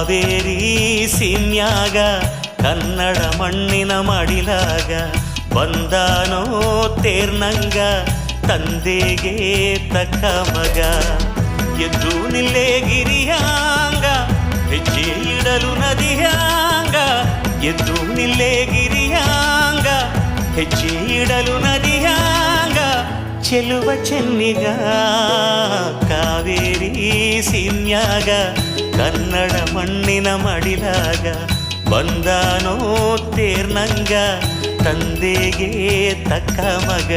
ಕಾವೇರಿ ಸೀಮ್ಯಾಗ ಕನ್ನಡ ಮಣ್ಣಿನ ಮಡಿಲಾಗ ಬಂದಾನೋ ತೇರ್ನಂಗ ತಂದೆಗೆ ತಕ್ಕ ಮಗ. ಎದ್ದು ನಿಲ್ಲೇ ಗಿರಿಯಾಂಗ ಹೆಜ್ಜೆ ಇಡಲು ನದಿಯಾಂಗ, ಎದ್ದು ನಿಲ್ಲೇ ಗಿರಿಯಾಂಗ ಹೆಜ್ಜೆ ಇಡಲು ನದಿಯಾಂಗ. ಚೆಲುವ ಚೆನ್ನಿಗ ಕಾವೇರಿ ಸೀಮ್ಯಾಗ ಕನ್ನಡ ಮಣ್ಣಿನ ಮಡಿಲಾಗ ಬಂದಾನೋ ತೇರ್ನಂಗ ತಂದೆಗೆ ತಕ್ಕ ಮಗ.